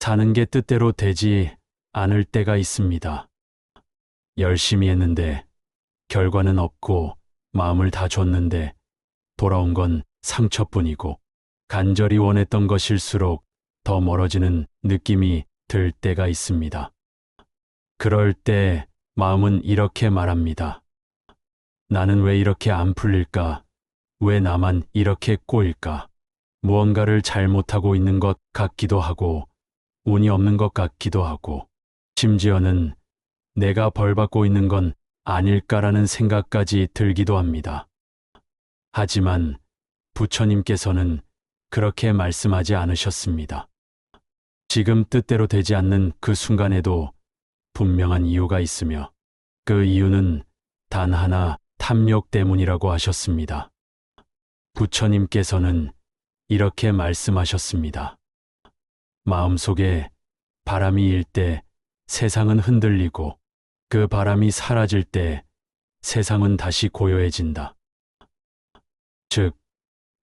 사는 게 뜻대로 되지 않을 때가 있습니다. 열심히 했는데 결과는 없고 마음을 다 줬는데 돌아온 건 상처뿐이고 간절히 원했던 것일수록 더 멀어지는 느낌이 들 때가 있습니다. 그럴 때 마음은 이렇게 말합니다. 나는 왜 이렇게 안 풀릴까? 왜 나만 이렇게 꼬일까? 무언가를 잘못하고 있는 것 같기도 하고 운이 없는 것 같기도 하고 심지어는 내가 벌받고 있는 건 아닐까라는 생각까지 들기도 합니다. 하지만 부처님께서는 그렇게 말씀하지 않으셨습니다. 지금 뜻대로 되지 않는 그 순간에도 분명한 이유가 있으며 그 이유는 단 하나 탐욕 때문이라고 하셨습니다. 부처님께서는 이렇게 말씀하셨습니다. 마음속에 바람이 일 때 세상은 흔들리고 그 바람이 사라질 때 세상은 다시 고요해진다. 즉,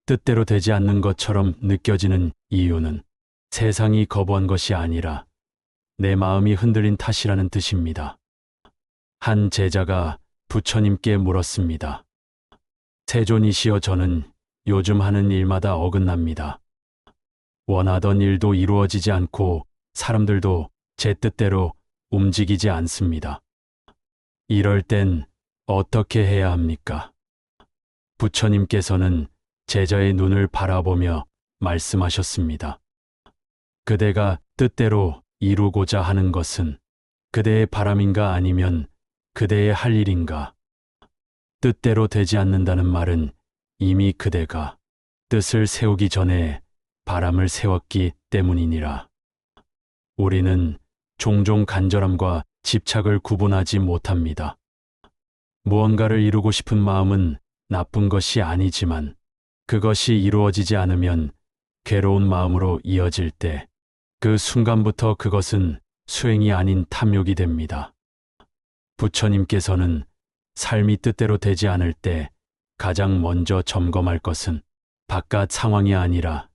뜻대로 되지 않는 것처럼 느껴지는 이유는 세상이 거부한 것이 아니라 내 마음이 흔들린 탓이라는 뜻입니다. 한 제자가 부처님께 물었습니다. 세존이시여, 저는 요즘 하는 일마다 어긋납니다. 원하던 일도 이루어지지 않고 사람들도 제 뜻대로 움직이지 않습니다. 이럴 땐 어떻게 해야 합니까? 부처님께서는 제자의 눈을 바라보며 말씀하셨습니다. 그대가 뜻대로 이루고자 하는 것은 그대의 바람인가 아니면 그대의 할 일인가? 뜻대로 되지 않는다는 말은 이미 그대가 뜻을 세우기 전에 바람을 세웠기 때문이니라. 우리는 종종 간절함과 집착을 구분하지 못합니다. 무언가를 이루고 싶은 마음은 나쁜 것이 아니지만 그것이 이루어지지 않으면 괴로운 마음으로 이어질 때 그 순간부터 그것은 수행이 아닌 탐욕이 됩니다. 부처님께서는 삶이 뜻대로 되지 않을 때 가장 먼저 점검할 것은 바깥 상황이 아니라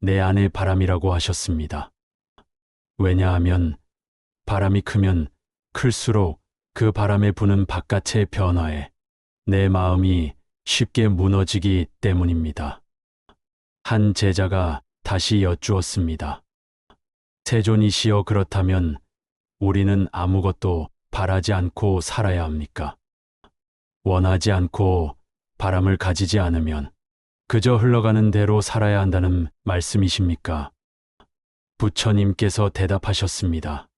내 안의 바람이라고 하셨습니다. 왜냐하면 바람이 크면 클수록 그 바람에 부는 바깥의 변화에 내 마음이 쉽게 무너지기 때문입니다. 한 제자가 다시 여쭈었습니다. 세존이시여, 그렇다면 우리는 아무것도 바라지 않고 살아야 합니까? 원하지 않고 바람을 가지지 않으면 그저 흘러가는 대로 살아야 한다는 말씀이십니까? 부처님께서 대답하셨습니다.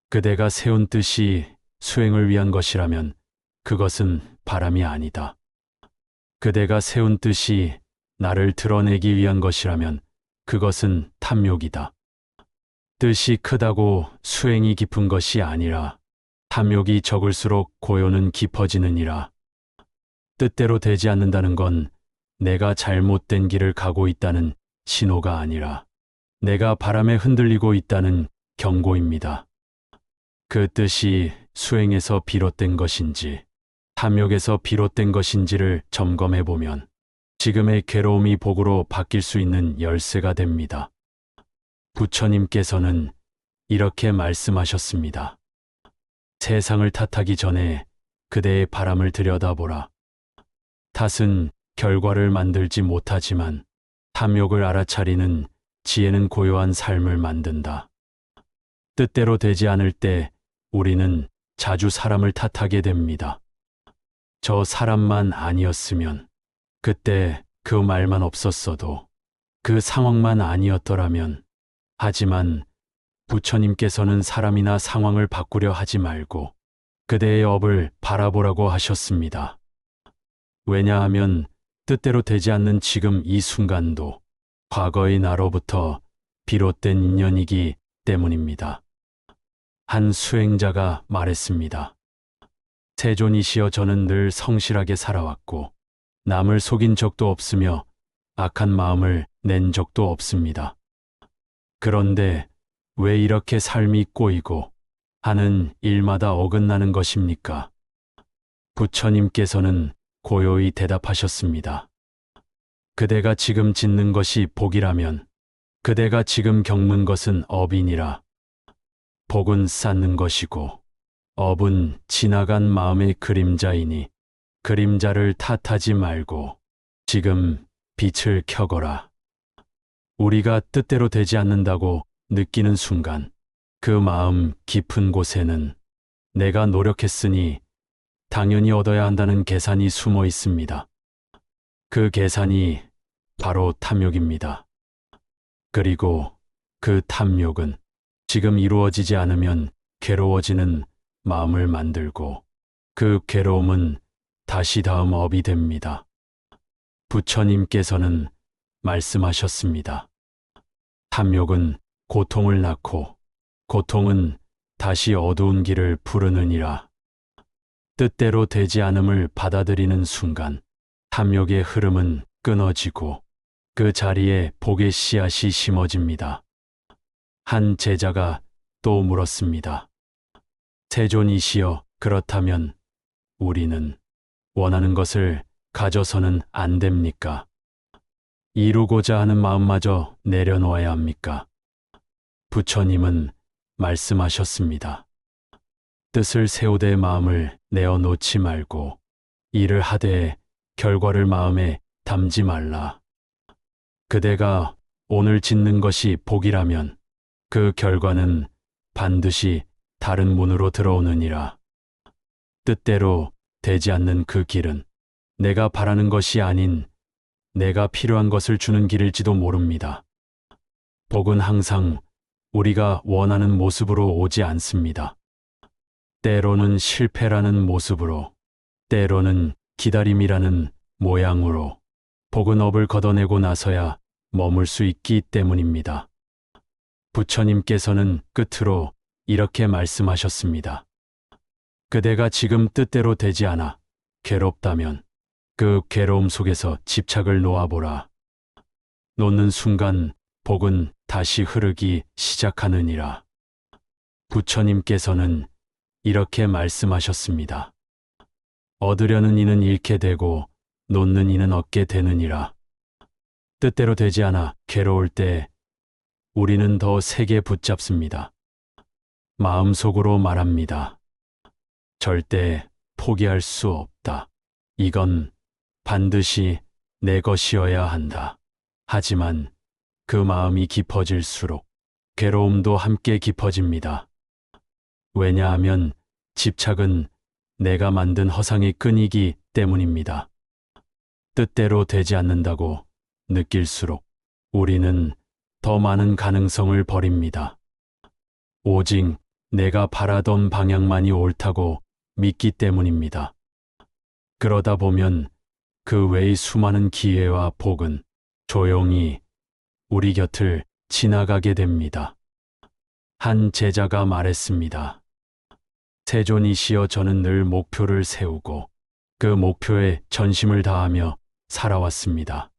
그대가 세운 뜻이 수행을 위한 것이라면 그것은 바람이 아니다. 그대가 세운 뜻이 나를 드러내기 위한 것이라면 그것은 탐욕이다. 뜻이 크다고 수행이 깊은 것이 아니라 탐욕이 적을수록 고요는 깊어지느니라. 뜻대로 되지 않는다는 건 내가 잘못된 길을 가고 있다는 신호가 아니라 내가 바람에 흔들리고 있다는 경고입니다. 그 뜻이 수행에서 비롯된 것인지 탐욕에서 비롯된 것인지를 점검해 보면 지금의 괴로움이 복으로 바뀔 수 있는 열쇠가 됩니다. 부처님께서는 이렇게 말씀하셨습니다. 세상을 탓하기 전에 그대의 바람을 들여다보라. 탓은 결과를 만들지 못하지만 탐욕을 알아차리는 지혜는 고요한 삶을 만든다. 뜻대로 되지 않을 때 우리는 자주 사람을 탓하게 됩니다. 저 사람만 아니었으면, 그때 그 말만 없었어도, 그 상황만 아니었더라면. 하지만 부처님께서는 사람이나 상황을 바꾸려 하지 말고 그대의 업을 바라보라고 하셨습니다. 왜냐하면 뜻대로 되지 않는 지금 이 순간도 과거의 나로부터 비롯된 인연이기 때문입니다. 한 수행자가 말했습니다. 세존이시여, 저는 늘 성실하게 살아왔고 남을 속인 적도 없으며 악한 마음을 낸 적도 없습니다. 그런데 왜 이렇게 삶이 꼬이고 하는 일마다 어긋나는 것입니까? 부처님께서는 고요히 대답하셨습니다. 그대가 지금 짓는 것이 복이라면 그대가 지금 겪는 것은 업이니라. 복은 쌓는 것이고 업은 지나간 마음의 그림자이니 그림자를 탓하지 말고 지금 빛을 켜거라. 우리가 뜻대로 되지 않는다고 느끼는 순간 그 마음 깊은 곳에는 내가 노력했으니 당연히 얻어야 한다는 계산이 숨어 있습니다. 그 계산이 바로 탐욕입니다. 그리고 그 탐욕은 지금 이루어지지 않으면 괴로워지는 마음을 만들고 그 괴로움은 다시 다음 업이 됩니다. 부처님께서는 말씀하셨습니다. 탐욕은 고통을 낳고 고통은 다시 어두운 길을 부르느니라. 뜻대로 되지 않음을 받아들이는 순간 탐욕의 흐름은 끊어지고 그 자리에 복의 씨앗이 심어집니다. 한 제자가 또 물었습니다. 세존이시여, 그렇다면 우리는 원하는 것을 가져서는 안 됩니까? 이루고자 하는 마음마저 내려놓아야 합니까? 부처님은 말씀하셨습니다. 뜻을 세우되 마음을 내어놓지 말고 일을 하되 결과를 마음에 담지 말라. 그대가 오늘 짓는 것이 복이라면 그 결과는 반드시 다른 문으로 들어오느니라. 뜻대로 되지 않는 그 길은 내가 바라는 것이 아닌 내가 필요한 것을 주는 길일지도 모릅니다. 복은 항상 우리가 원하는 모습으로 오지 않습니다. 때로는 실패라는 모습으로, 때로는 기다림이라는 모양으로 복은 업을 걷어내고 나서야 머물 수 있기 때문입니다. 부처님께서는 끝으로 이렇게 말씀하셨습니다. 그대가 지금 뜻대로 되지 않아 괴롭다면 그 괴로움 속에서 집착을 놓아보라. 놓는 순간 복은 다시 흐르기 시작하느니라. 부처님께서는 이렇게 말씀하셨습니다. 얻으려는 이는 잃게 되고 놓는 이는 얻게 되느니라. 뜻대로 되지 않아 괴로울 때 우리는 더 세게 붙잡습니다. 마음속으로 말합니다. 절대 포기할 수 없다. 이건 반드시 내 것이어야 한다. 하지만 그 마음이 깊어질수록 괴로움도 함께 깊어집니다. 왜냐하면 집착은 내가 만든 허상의 끈이기 때문입니다. 뜻대로 되지 않는다고 느낄수록 우리는 더 많은 가능성을 버립니다. 오직 내가 바라던 방향만이 옳다고 믿기 때문입니다. 그러다 보면 그 외의 수많은 기회와 복은 조용히 우리 곁을 지나가게 됩니다. 한 제자가 말했습니다. 세존이시여, 저는 늘 목표를 세우고 그 목표에 전심을 다하며 살아왔습니다.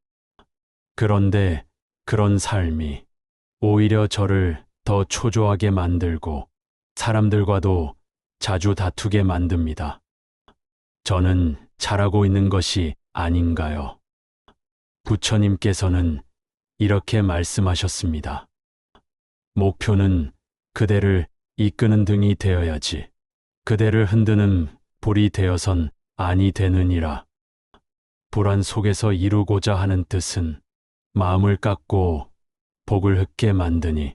그런데 그런 삶이 오히려 저를 더 초조하게 만들고 사람들과도 자주 다투게 만듭니다. 저는 잘하고 있는 것이 아닌가요? 부처님께서는 이렇게 말씀하셨습니다. 목표는 그대를 이끄는 등이 되어야지 그대를 흔드는 불이 되어선 아니 되느니라. 불안 속에서 이루고자 하는 뜻은 마음을 깎고 복을 흙게 만드니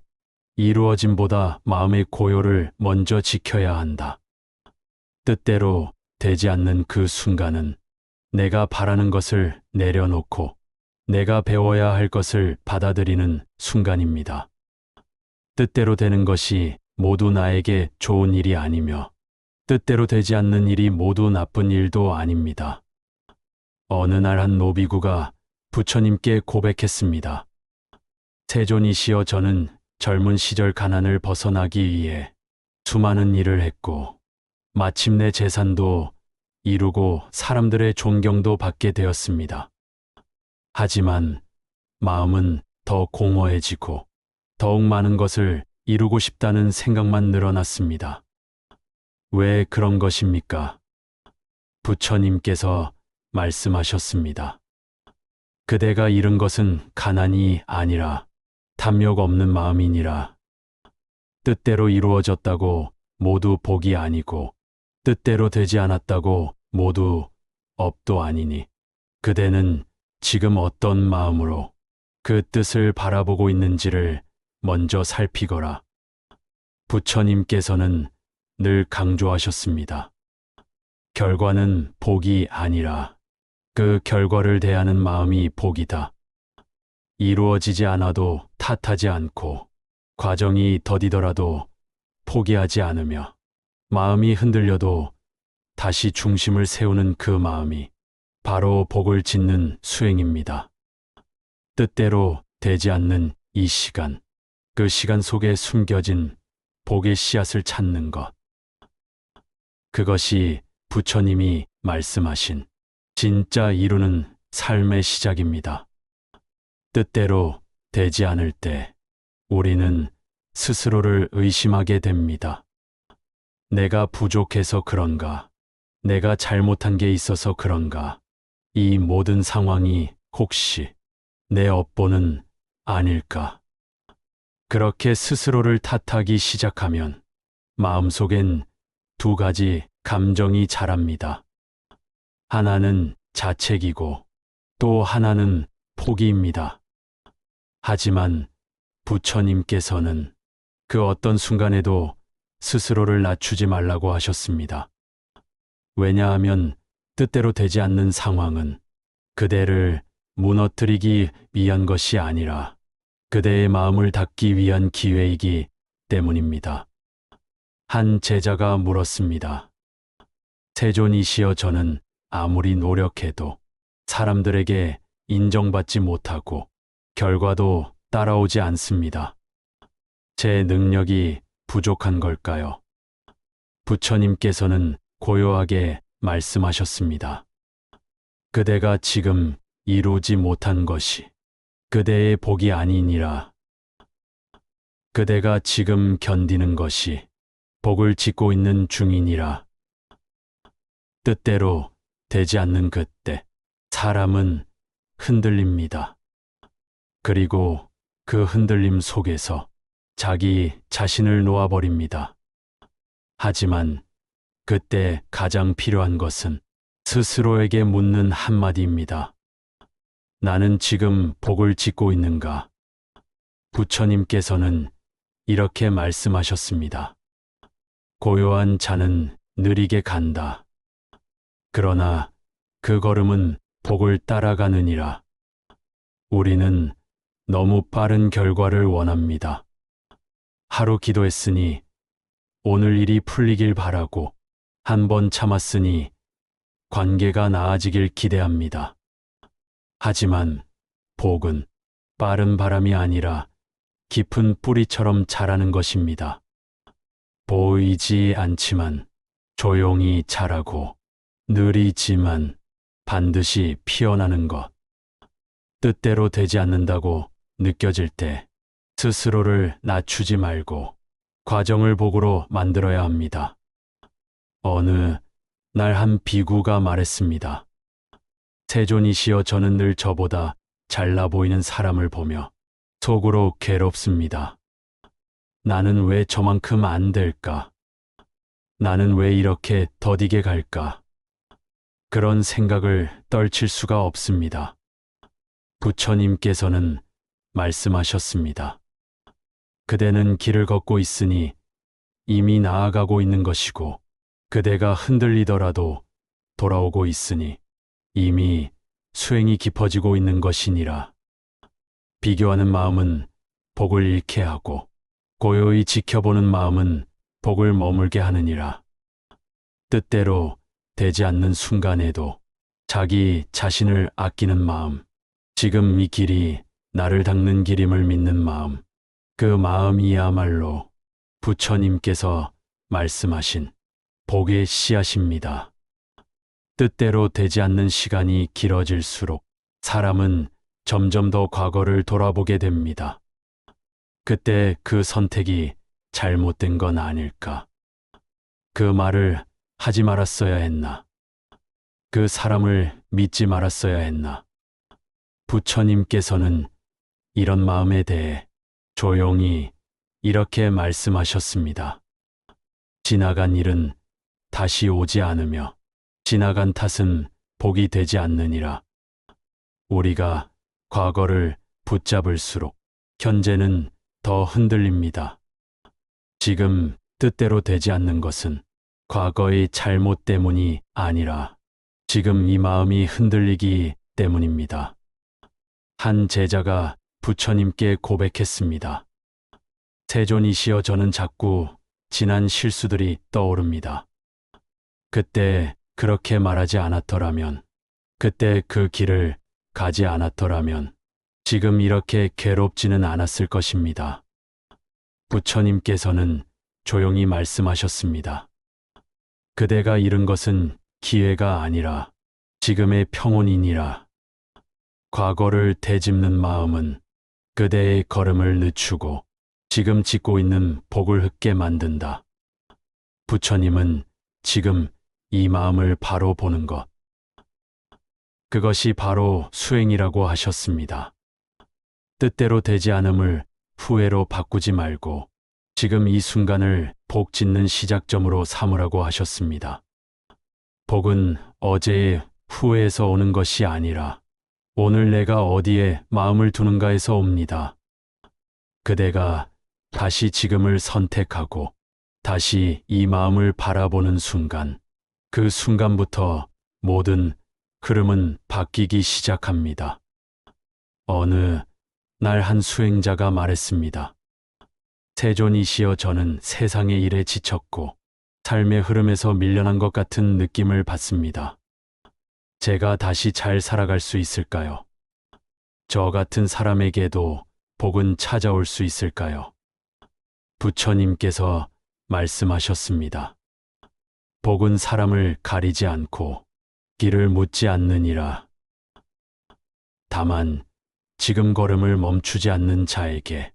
이루어짐보다 마음의 고요를 먼저 지켜야 한다. 뜻대로 되지 않는 그 순간은 내가 바라는 것을 내려놓고 내가 배워야 할 것을 받아들이는 순간입니다. 뜻대로 되는 것이 모두 나에게 좋은 일이 아니며 뜻대로 되지 않는 일이 모두 나쁜 일도 아닙니다. 어느 날 한 노비구가 부처님께 고백했습니다. 세존이시여, 저는 젊은 시절 가난을 벗어나기 위해 수많은 일을 했고 마침내 재산도 이루고 사람들의 존경도 받게 되었습니다. 하지만 마음은 더 공허해지고 더욱 많은 것을 이루고 싶다는 생각만 늘어났습니다. 왜 그런 것입니까? 부처님께서 말씀하셨습니다. 그대가 잃은 것은 가난이 아니라 탐욕 없는 마음이니라. 뜻대로 이루어졌다고 모두 복이 아니고 뜻대로 되지 않았다고 모두 업도 아니니 그대는 지금 어떤 마음으로 그 뜻을 바라보고 있는지를 먼저 살피거라. 부처님께서는 늘 강조하셨습니다. 결과는 복이 아니라 그 결과를 대하는 마음이 복이다. 이루어지지 않아도 탓하지 않고 과정이 더디더라도 포기하지 않으며 마음이 흔들려도 다시 중심을 세우는 그 마음이 바로 복을 짓는 수행입니다. 뜻대로 되지 않는 이 시간, 그 시간 속에 숨겨진 복의 씨앗을 찾는 것. 그것이 부처님이 말씀하신 진짜 이루는 삶의 시작입니다. 뜻대로 되지 않을 때 우리는 스스로를 의심하게 됩니다. 내가 부족해서 그런가? 내가 잘못한 게 있어서 그런가? 이 모든 상황이 혹시 내 업보는 아닐까? 그렇게 스스로를 탓하기 시작하면 마음속엔 두 가지 감정이 자랍니다. 하나는 자책이고 또 하나는 포기입니다. 하지만 부처님께서는 그 어떤 순간에도 스스로를 낮추지 말라고 하셨습니다. 왜냐하면 뜻대로 되지 않는 상황은 그대를 무너뜨리기 위한 것이 아니라 그대의 마음을 닫기 위한 기회이기 때문입니다. 한 제자가 물었습니다. 세존이시여, 저는 아무리 노력해도 사람들에게 인정받지 못하고 결과도 따라오지 않습니다. 제 능력이 부족한 걸까요? 부처님께서는 고요하게 말씀하셨습니다. 그대가 지금 이루지 못한 것이 그대의 복이 아니니라. 그대가 지금 견디는 것이 복을 짓고 있는 중이니라. 뜻대로 되지 않는 그때 사람은 흔들립니다. 그리고 그 흔들림 속에서 자기 자신을 놓아버립니다. 하지만 그때 가장 필요한 것은 스스로에게 묻는 한마디입니다. 나는 지금 복을 짓고 있는가? 부처님께서는 이렇게 말씀하셨습니다. 고요한 자는 느리게 간다. 그러나 그 걸음은 복을 따라가느니라. 우리는 너무 빠른 결과를 원합니다. 하루 기도했으니 오늘 일이 풀리길 바라고, 한 번 참았으니 관계가 나아지길 기대합니다. 하지만 복은 빠른 바람이 아니라 깊은 뿌리처럼 자라는 것입니다. 보이지 않지만 조용히 자라고 느리지만 반드시 피어나는 것. 뜻대로 되지 않는다고 느껴질 때 스스로를 낮추지 말고 과정을 복으로 만들어야 합니다. 어느 날 한 비구가 말했습니다. 세존이시여, 저는 늘 저보다 잘나 보이는 사람을 보며 속으로 괴롭습니다. 나는 왜 저만큼 안 될까? 나는 왜 이렇게 더디게 갈까? 그런 생각을 떨칠 수가 없습니다. 부처님께서는 말씀하셨습니다. 그대는 길을 걷고 있으니 이미 나아가고 있는 것이고, 그대가 흔들리더라도 돌아오고 있으니 이미 수행이 깊어지고 있는 것이니라. 비교하는 마음은 복을 잃게 하고 고요히 지켜보는 마음은 복을 머물게 하느니라. 뜻대로 되지 않는 순간에도 자기 자신을 아끼는 마음, 지금 이 길이 나를 닦는 길임을 믿는 마음, 그 마음이야말로 부처님께서 말씀하신 복의 씨앗입니다. 뜻대로 되지 않는 시간이 길어질수록 사람은 점점 더 과거를 돌아보게 됩니다. 그때 그 선택이 잘못된 건 아닐까? 그 말을 하지 말았어야 했나? 그 사람을 믿지 말았어야 했나? 부처님께서는 이런 마음에 대해 조용히 이렇게 말씀하셨습니다. 지나간 일은 다시 오지 않으며 지나간 탓은 복이 되지 않느니라. 우리가 과거를 붙잡을수록 현재는 더 흔들립니다. 지금 뜻대로 되지 않는 것은 과거의 잘못 때문이 아니라 지금 이 마음이 흔들리기 때문입니다. 한 제자가 부처님께 고백했습니다. 세존이시여, 저는 자꾸 지난 실수들이 떠오릅니다. 그때 그렇게 말하지 않았더라면, 그때 그 길을 가지 않았더라면 지금 이렇게 괴롭지는 않았을 것입니다. 부처님께서는 조용히 말씀하셨습니다. 그대가 잃은 것은 기회가 아니라 지금의 평온이니라. 과거를 되짚는 마음은 그대의 걸음을 늦추고 지금 짓고 있는 복을 흙게 만든다. 부처님은 지금 이 마음을 바로 보는 것, 그것이 바로 수행이라고 하셨습니다. 뜻대로 되지 않음을 후회로 바꾸지 말고 지금 이 순간을 복 짓는 시작점으로 삼으라고 하셨습니다. 복은 어제의 후회에서 오는 것이 아니라 오늘 내가 어디에 마음을 두는가에서 옵니다. 그대가 다시 지금을 선택하고 다시 이 마음을 바라보는 순간, 그 순간부터 모든 흐름은 바뀌기 시작합니다. 어느 날 한 수행자가 말했습니다. 세존이시여, 저는 세상의 일에 지쳤고 삶의 흐름에서 밀려난 것 같은 느낌을 받습니다. 제가 다시 잘 살아갈 수 있을까요? 저 같은 사람에게도 복은 찾아올 수 있을까요? 부처님께서 말씀하셨습니다. 복은 사람을 가리지 않고 길을 묻지 않느니라. 다만 지금 걸음을 멈추지 않는 자에게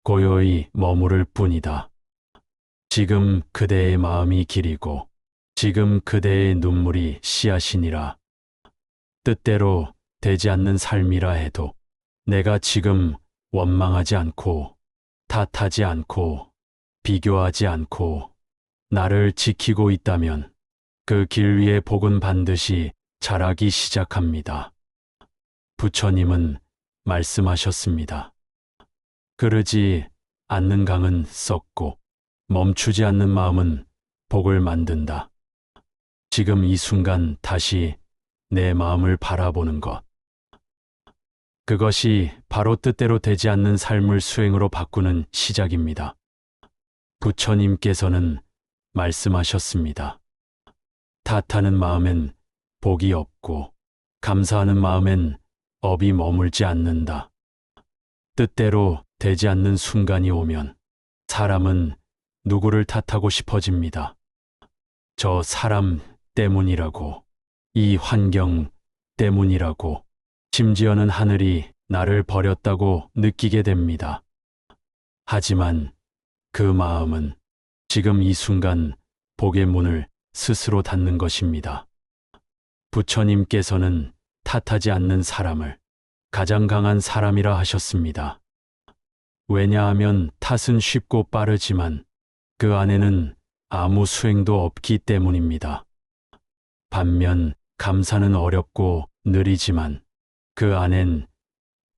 고요히 머무를 뿐이다. 지금 그대의 마음이 길이고 지금 그대의 눈물이 씨앗이니라. 뜻대로 되지 않는 삶이라 해도 내가 지금 원망하지 않고 탓하지 않고 비교하지 않고 나를 지키고 있다면 그 길 위에 복은 반드시 자라기 시작합니다. 부처님은 말씀하셨습니다. 흐르지 않는 강은 썩고 멈추지 않는 마음은 복을 만든다. 지금 이 순간 다시 내 마음을 바라보는 것, 그것이 바로 뜻대로 되지 않는 삶을 수행으로 바꾸는 시작입니다. 부처님께서는 말씀하셨습니다. 탓하는 마음엔 복이 없고 감사하는 마음엔 업이 머물지 않는다. 뜻대로 되지 않는 순간이 오면 사람은 누구를 탓하고 싶어집니다. 저 사람 때문이라고, 이 환경 때문이라고, 심지어는 하늘이 나를 버렸다고 느끼게 됩니다. 하지만 그 마음은 지금 이 순간 복의 문을 스스로 닫는 것입니다. 부처님께서는 탓하지 않는 사람을 가장 강한 사람이라 하셨습니다. 왜냐하면 탓은 쉽고 빠르지만 그 안에는 아무 수행도 없기 때문입니다. 반면 감사는 어렵고 느리지만 그 안엔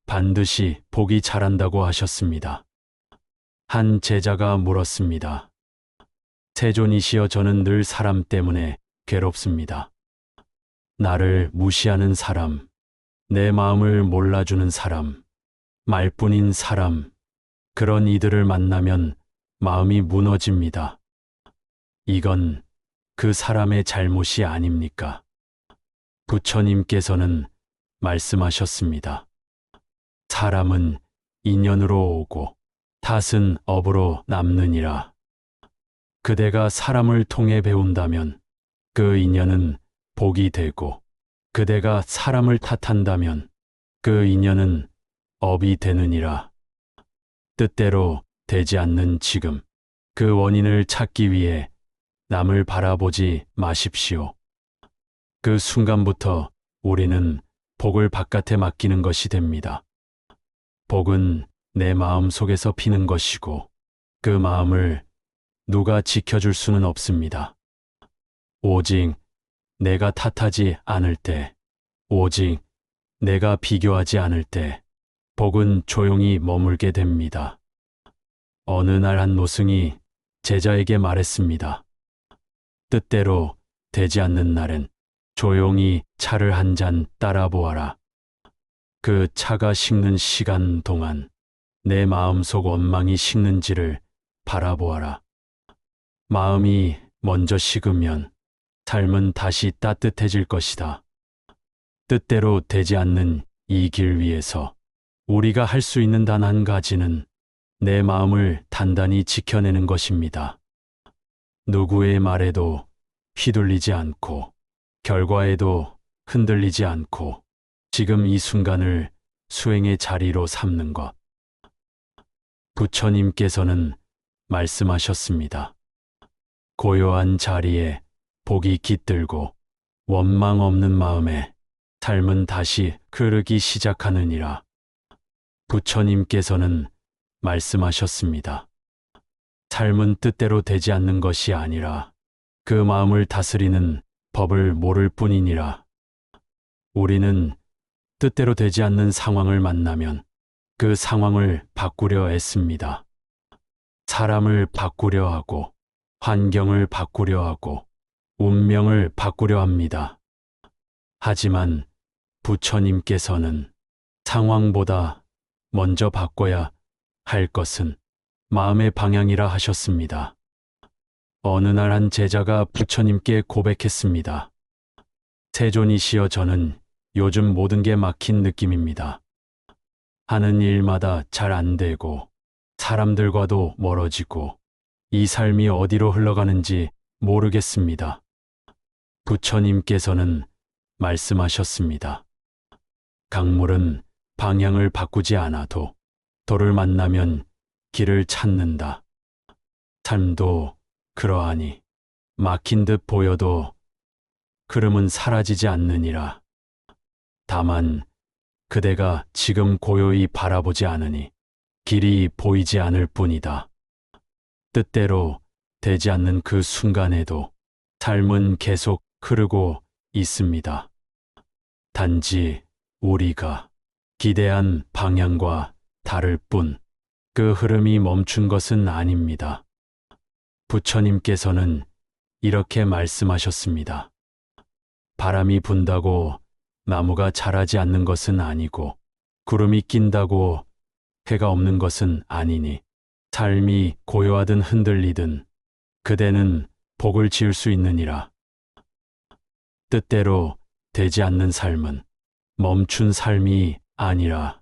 반드시 복이 자란다고 하셨습니다. 한 제자가 물었습니다. 세존이시여, 저는 늘 사람 때문에 괴롭습니다. 나를 무시하는 사람, 내 마음을 몰라주는 사람, 말뿐인 사람, 그런 이들을 만나면 마음이 무너집니다. 이건 그 사람의 잘못이 아닙니까? 부처님께서는 말씀하셨습니다. 사람은 인연으로 오고 탓은 업으로 남느니라. 그대가 사람을 통해 배운다면 그 인연은 복이 되고, 그대가 사람을 탓한다면 그 인연은 업이 되느니라. 뜻대로 되지 않는 지금, 그 원인을 찾기 위해 남을 바라보지 마십시오. 그 순간부터 우리는 복을 바깥에 맡기는 것이 됩니다. 복은 내 마음 속에서 피는 것이고 그 마음을 누가 지켜줄 수는 없습니다. 오직 내가 탓하지 않을 때, 오직 내가 비교하지 않을 때, 복은 조용히 머물게 됩니다. 어느 날 한 노승이 제자에게 말했습니다. 뜻대로 되지 않는 날엔 조용히 차를 한 잔 따라 보아라. 그 차가 식는 시간 동안 내 마음속 원망이 식는지를 바라보아라. 마음이 먼저 식으면 삶은 다시 따뜻해질 것이다. 뜻대로 되지 않는 이 길 위에서 우리가 할 수 있는 단 한 가지는 내 마음을 단단히 지켜내는 것입니다. 누구의 말에도 휘둘리지 않고 결과에도 흔들리지 않고 지금 이 순간을 수행의 자리로 삼는 것. 부처님께서는 말씀하셨습니다. 고요한 자리에 복이 깃들고 원망 없는 마음에 삶은 다시 흐르기 시작하느니라. 부처님께서는 말씀하셨습니다. 삶은 뜻대로 되지 않는 것이 아니라 그 마음을 다스리는 법을 모를 뿐이니라. 우리는 뜻대로 되지 않는 상황을 만나면 그 상황을 바꾸려 애씁니다. 사람을 바꾸려 하고 환경을 바꾸려 하고 운명을 바꾸려 합니다. 하지만 부처님께서는 상황보다 먼저 바꿔야 할 것은 마음의 방향이라 하셨습니다. 어느 날 한 제자가 부처님께 고백했습니다. 세존이시여, 저는 요즘 모든 게 막힌 느낌입니다. 하는 일마다 잘 안 되고 사람들과도 멀어지고 이 삶이 어디로 흘러가는지 모르겠습니다. 부처님께서는 말씀하셨습니다. 강물은 방향을 바꾸지 않아도 돌을 만나면 길을 찾는다. 삶도 그러하니 막힌 듯 보여도 흐름은 사라지지 않느니라. 다만 그대가 지금 고요히 바라보지 않으니 길이 보이지 않을 뿐이다. 뜻대로 되지 않는 그 순간에도 삶은 계속 흐르고 있습니다. 단지 우리가 기대한 방향과 다를 뿐 그 흐름이 멈춘 것은 아닙니다. 부처님께서는 이렇게 말씀하셨습니다. 바람이 분다고 나무가 자라지 않는 것은 아니고 구름이 낀다고 해가 없는 것은 아니니 삶이 고요하든 흔들리든 그대는 복을 지을 수 있느니라. 뜻대로 되지 않는 삶은 멈춘 삶이 아니라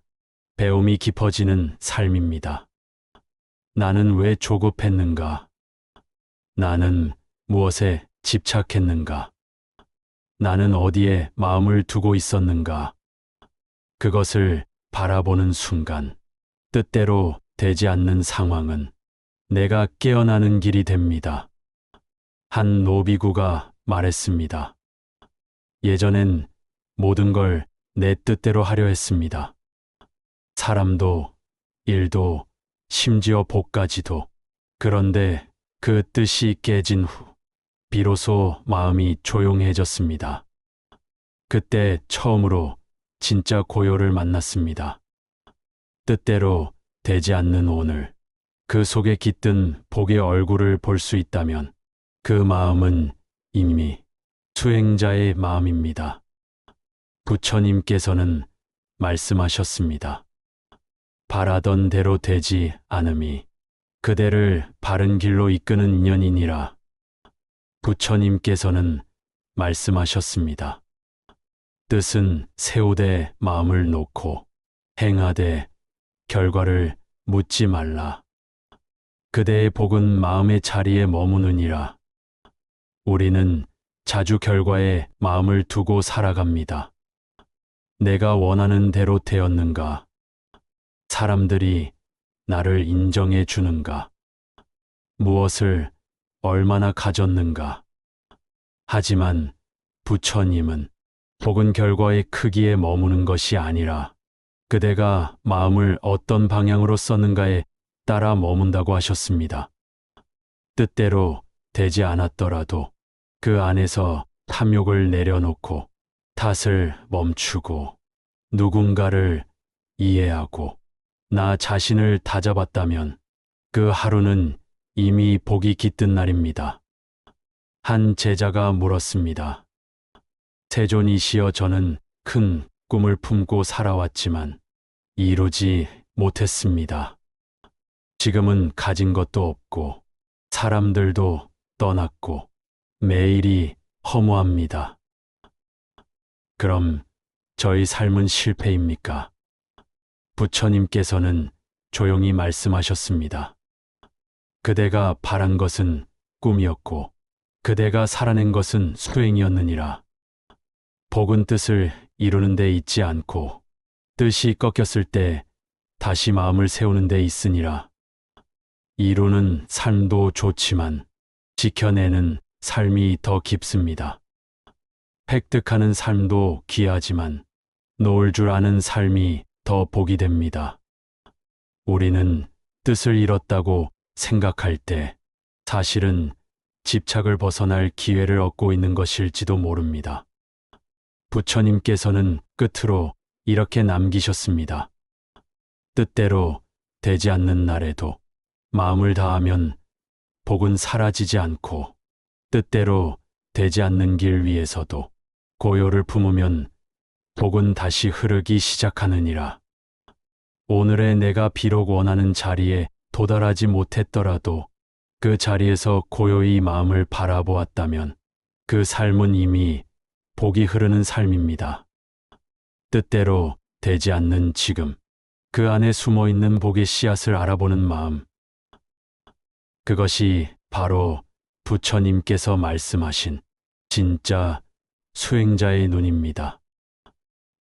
배움이 깊어지는 삶입니다. 나는 왜 조급했는가? 나는 무엇에 집착했는가? 나는 어디에 마음을 두고 있었는가? 그것을 바라보는 순간 뜻대로 되지 않는 상황은 내가 깨어나는 길이 됩니다. 한 노비구가 말했습니다. 예전엔 모든 걸 내 뜻대로 하려 했습니다. 사람도, 일도, 심지어 복까지도. 그런데 그 뜻이 깨진 후 비로소 마음이 조용해졌습니다. 그때 처음으로 진짜 고요를 만났습니다. 뜻대로 되지 않는 오늘, 그 속에 깃든 복의 얼굴을 볼 수 있다면 그 마음은 이미 수행자의 마음입니다. 부처님께서는 말씀하셨습니다. 바라던 대로 되지 않음이 그대를 바른 길로 이끄는 인연이니라. 부처님께서는 말씀하셨습니다. 뜻은 세우되 마음을 놓고 행하되 결과를 묻지 말라. 그대의 복은 마음의 자리에 머무느니라. 우리는 자주 결과에 마음을 두고 살아갑니다. 내가 원하는 대로 되었는가? 사람들이 나를 인정해 주는가? 무엇을 얼마나 가졌는가? 하지만 부처님은 복은 결과의 크기에 머무는 것이 아니라 그대가 마음을 어떤 방향으로 썼는가에 따라 머문다고 하셨습니다. 뜻대로 되지 않았더라도 그 안에서 탐욕을 내려놓고 탓을 멈추고 누군가를 이해하고 나 자신을 다잡았다면 그 하루는 이미 복이 깃든 날입니다. 한 제자가 물었습니다. 세존이시여, 저는 큰 꿈을 품고 살아왔지만 이루지 못했습니다. 지금은 가진 것도 없고 사람들도 떠났고 매일이 허무합니다. 그럼 저희 삶은 실패입니까? 부처님께서는 조용히 말씀하셨습니다. 그대가 바란 것은 꿈이었고 그대가 살아낸 것은 수행이었느니라. 복은 뜻을 이루는 데 있지 않고 뜻이 꺾였을 때 다시 마음을 세우는 데 있으니라. 이루는 삶도 좋지만 지켜내는 삶이 더 깊습니다. 획득하는 삶도 귀하지만 놓을 줄 아는 삶이 더 복이 됩니다. 우리는 뜻을 잃었다고 생각할 때 사실은 집착을 벗어날 기회를 얻고 있는 것일지도 모릅니다. 부처님께서는 끝으로 이렇게 남기셨습니다. 뜻대로 되지 않는 날에도 마음을 다하면 복은 사라지지 않고 뜻대로 되지 않는 길 위에서도 고요를 품으면 복은 다시 흐르기 시작하느니라. 오늘의 내가 비록 원하는 자리에 도달하지 못했더라도 그 자리에서 고요히 마음을 바라보았다면 그 삶은 이미 복이 흐르는 삶입니다. 뜻대로 되지 않는 지금, 그 안에 숨어 있는 복의 씨앗을 알아보는 마음, 그것이 바로 부처님께서 말씀하신 진짜 수행자의 눈입니다.